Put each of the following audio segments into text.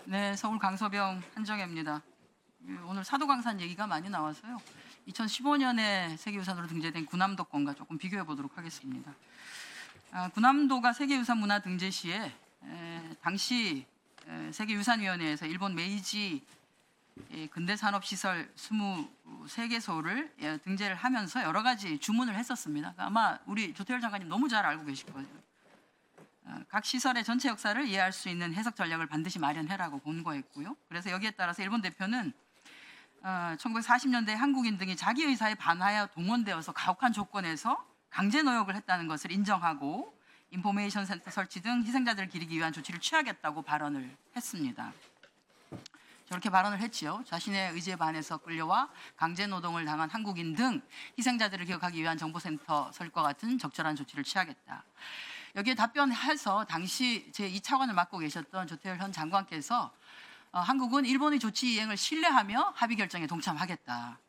네, 서울 강서병 한정혜입니다. 오늘 사도광산 얘기가 많이 나와서요. 2015년에 세계유산으로 등재된 군함도권과 조금 비교해 보도록 하겠습니다. 군함도가 세계유산 문화 등재 시에 당시 세계유산위원회에서 일본 메이지 근대산업시설 23개소를 등재를 하면서 여러 가지 주문을 했었습니다. 아마 우리 조태열 장관님 너무 잘 알고 계실 거예요. 각 시설의 전체 역사를 이해할 수 있는 해석 전략을 반드시 마련해라고 권고했고요. 그래서 여기에 따라서 일본 대표는 1940년대 한국인 등이 자기 의사에 반하여 동원되어서 가혹한 조건에서 강제 노역을 했다는 것을 인정하고 인포메이션 센터 설치 등 희생자들을 기리기 위한 조치를 취하겠다고 발언을 했습니다. 저렇게 발언을 했지요. 자신의 의지에 반해서 끌려와 강제 노동을 당한 한국인 등 희생자들을 기억하기 위한 정보센터 설과 같은 적절한 조치를 취하겠다. 여기에 답변해서 당시 제2차관을 맡고 계셨던 조태열 현 장관께서 한국은 일본의 조치 이행을 신뢰하며 합의 결정에 동참하겠다.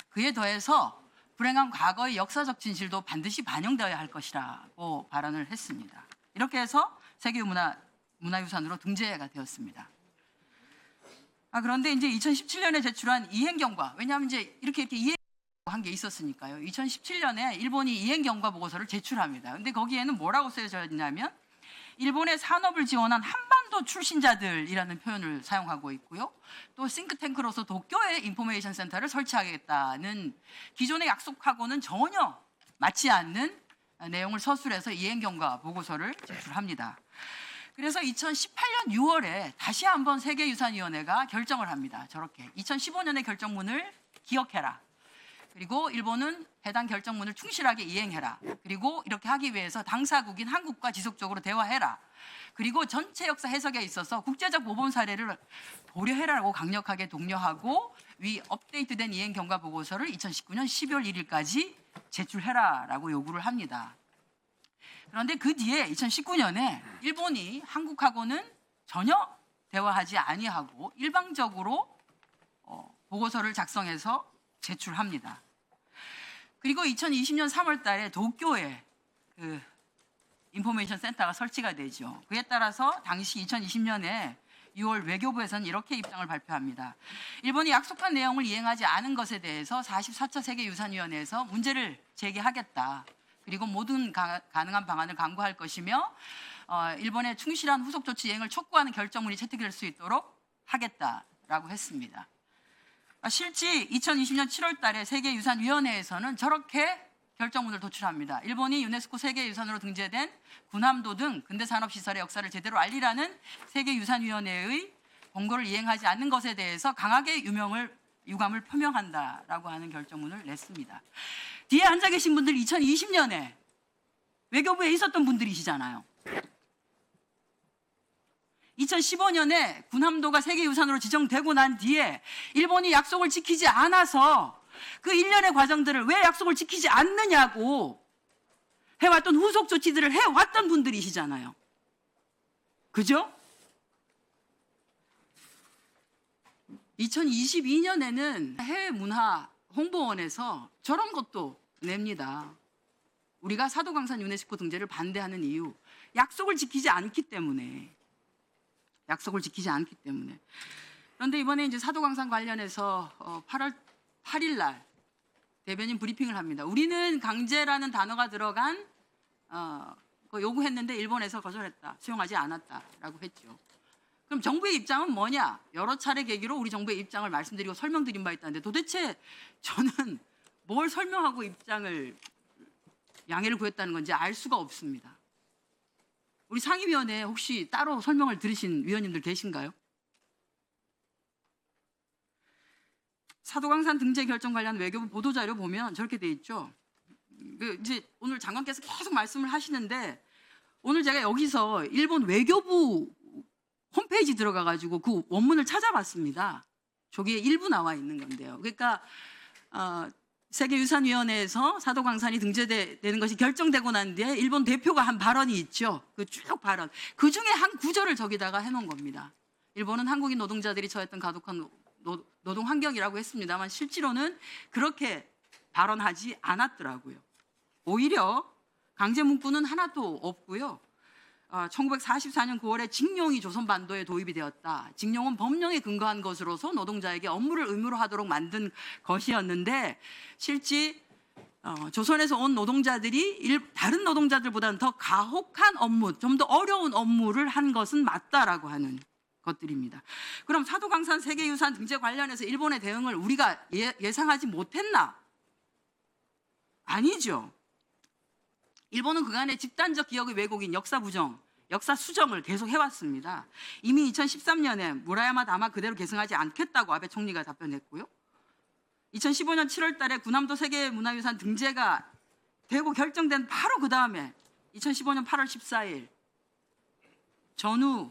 그에 더해서 불행한 과거의 역사적 진실도 반드시 반영되어야 할 것이라고 발언을 했습니다. 이렇게 해서 세계문화유산으로 등재가 되었습니다. 그런데 이제 2017년에 제출한 이행경과, 왜냐하면 이제 이렇게 이행한 게 있었으니까요. 2017년에 일본이 이행경과 보고서를 제출합니다. 근데 거기에는 뭐라고 쓰여져 있냐면 일본의 산업을 지원한 한반도 출신자들이라는 표현을 사용하고 있고요. 또 싱크탱크로서 도쿄에 인포메이션 센터를 설치하겠다는 기존의 약속하고는 전혀 맞지 않는 내용을 서술해서 이행경과 보고서를 제출합니다. 그래서 2018년 6월에 다시 한번 세계유산위원회가 결정을 합니다. 저렇게 2015년의 결정문을 기억해라. 그리고 일본은 해당 결정문을 충실하게 이행해라. 그리고 이렇게 하기 위해서 당사국인 한국과 지속적으로 대화해라. 그리고 전체 역사 해석에 있어서 국제적 모범 사례를 고려해라라고 강력하게 독려하고 위 업데이트된 이행 경과 보고서를 2019년 12월 1일까지 제출해라라고 요구를 합니다. 그런데 그 뒤에 2019년에 일본이 한국하고는 전혀 대화하지 아니하고 일방적으로 보고서를 작성해서 제출합니다. 그리고 2020년 3월 달에 도쿄에 그 인포메이션 센터가 설치가 되죠. 그에 따라서 당시 2020년에 6월 외교부에서는 이렇게 입장을 발표합니다. 일본이 약속한 내용을 이행하지 않은 것에 대해서 44차 세계유산위원회에서 문제를 제기하겠다. 그리고 모든 가능한 방안을 강구할 것이며 일본의 충실한 후속 조치 이행을 촉구하는 결정문이 채택될 수 있도록 하겠다라고 했습니다. 실제 2020년 7월 달에 세계유산위원회에서는 저렇게 결정문을 도출합니다. 일본이 유네스코 세계유산으로 등재된 군함도 등 근대산업시설의 역사를 제대로 알리라는 세계유산위원회의 권고를 이행하지 않는 것에 대해서 강하게 유감을 표명한다라고 하는 결정문을 냈습니다. 뒤에 앉아 계신 분들 2020년에 외교부에 있었던 분들이시잖아요. 2015년에 군함도가 세계유산으로 지정되고 난 뒤에 일본이 약속을 지키지 않아서 그 일련의 과정들을 왜 약속을 지키지 않느냐고 해왔던 후속 조치들을 해왔던 분들이시잖아요. 그죠? 2022년에는 해외문화홍보원에서 저런 것도 냅니다. 우리가 사도광산 유네스코 등재를 반대하는 이유, 약속을 지키지 않기 때문에. 그런데 이번에 이제 사도광산 관련해서 8월 8일 날 대변인 브리핑을 합니다. 우리는 강제라는 단어가 들어간 요구했는데 일본에서 거절했다, 수용하지 않았다라고 했죠. 그럼 정부의 입장은 뭐냐? 여러 차례 계기로 우리 정부의 입장을 말씀드리고 설명드린 바 있다는데 도대체 저는 뭘 설명하고 입장을 양해를 구했다는 건지 알 수가 없습니다. 우리 상임위원회에 혹시 따로 설명을 들으신 위원님들 계신가요? 사도광산 등재 결정 관련 외교부 보도자료 보면 저렇게 돼 있죠. 이제 오늘 장관께서 계속 말씀을 하시는데 오늘 제가 여기서 일본 외교부 홈페이지 들어가가지고 그 원문을 찾아봤습니다. 저기에 일부 나와 있는 건데요. 그러니까 세계유산위원회에서 사도광산이 등재되는 것이 결정되고 난 뒤에 일본 대표가 한 발언이 있죠. 그 쭉 발언. 그 중에 한 구절을 저기다가 해놓은 겁니다. 일본은 한국인 노동자들이 처했던 가혹한 노동 환경이라고 했습니다만 실제로는 그렇게 발언하지 않았더라고요. 오히려 강제 문구는 하나도 없고요. 1944년 9월에 징용이 조선반도에 도입이 되었다. 징용은 법령에 근거한 것으로서 노동자에게 업무를 의무로 하도록 만든 것이었는데 실제 조선에서 온 노동자들이 다른 노동자들보다는 더 가혹한 업무, 좀 더 어려운 업무를 한 것은 맞다라고 하는 것들입니다. 그럼 사도강산 세계유산 등재 관련해서 일본의 대응을 우리가 예상하지 못했나? 아니죠. 일본은 그간의 집단적 기억의 왜곡인 역사 부정, 역사 수정을 계속 해왔습니다. 이미 2013년에 무라야마 다마 그대로 계승하지 않겠다고 아베 총리가 답변했고요. 2015년 7월 달에 구남도 세계문화유산 등재가 되고 결정된 바로 그 다음에 2015년 8월 14일 전후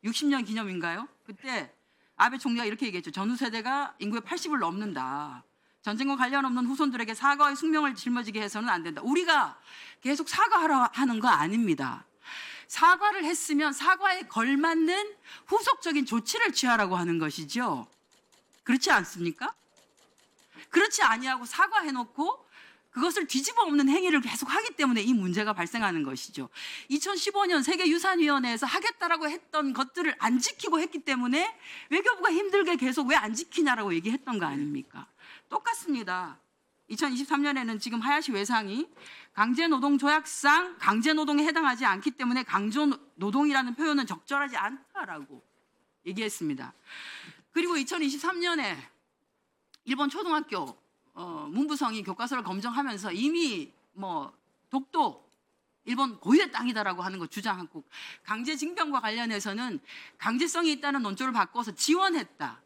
60년 기념인가요? 그때 아베 총리가 이렇게 얘기했죠. 전후 세대가 인구의 80을 넘는다. 전쟁과 관련 없는 후손들에게 사과의 숙명을 짊어지게 해서는 안 된다. 우리가 계속 사과하라 하는 거 아닙니다. 사과를 했으면 사과에 걸맞는 후속적인 조치를 취하라고 하는 것이죠. 그렇지 않습니까? 그렇지 아니하고 사과해놓고 그것을 뒤집어 엎는 행위를 계속 하기 때문에 이 문제가 발생하는 것이죠. 2015년 세계유산위원회에서 하겠다라고 했던 것들을 안 지키고 했기 때문에 외교부가 힘들게 계속 왜 안 지키냐라고 얘기했던 거 아닙니까? 똑같습니다. 2023년에는 지금 하야시 외상이 강제노동조약상 강제노동에 해당하지 않기 때문에 강제노동이라는 표현은 적절하지 않다라고 얘기했습니다. 그리고 2023년에 일본 초등학교 문부성이 교과서를 검정하면서 이미 독도 일본 고유의 땅이다라고 하는 거 주장하고 강제징병과 관련해서는 강제성이 있다는 논조를 바꿔서 지원했다.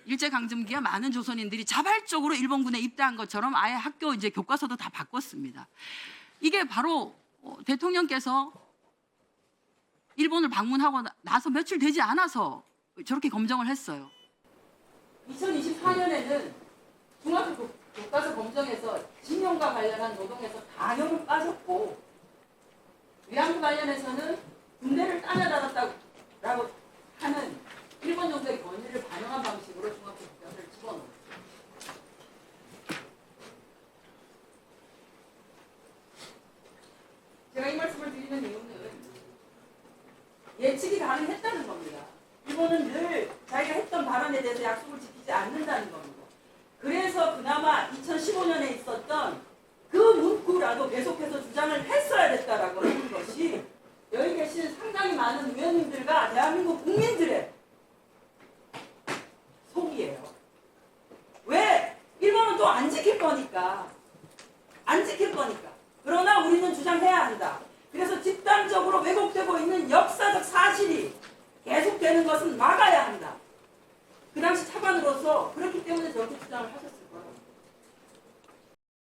일제강점기에 많은 조선인들이 자발적으로 일본군에 입대한 것처럼 아예 학교 이제 교과서도 다 바꿨습니다. 이게 바로 대통령께서 일본을 방문하고 나서 며칠 되지 않아서 저렇게 검정을 했어요. 2024년에는 중학교 교과서 검정에서 징용과 관련한 노동에서 강형을 빠졌고 위안부 관련해서는 군대를 따져달았다고 하는 일본 정부의 권위를 반영한 방식으로 중학교 교과서를 집어넣었어요. 제가 이 말씀을 드리는 이유는 예측이 가능했다는 겁니다. 일본은 늘 자기가 했던 발언에 대해서 약속을 지키지 않는다는 겁니다. 그래서 그나마 2015년에 있었던 그 문구라도 계속해서 주장을 했어야 됐다라고 하는 것이 여기 계신 상당히 많은 의원님들과 대한민국 국민들의 속이에요. 왜? 일본은 또 안 지킬 거니까. 안 지킬 거니까. 그러나 우리는 주장해야 한다. 그래서 집단적으로 왜곡되고 있는 역사적 사실이 계속되는 것은 막아야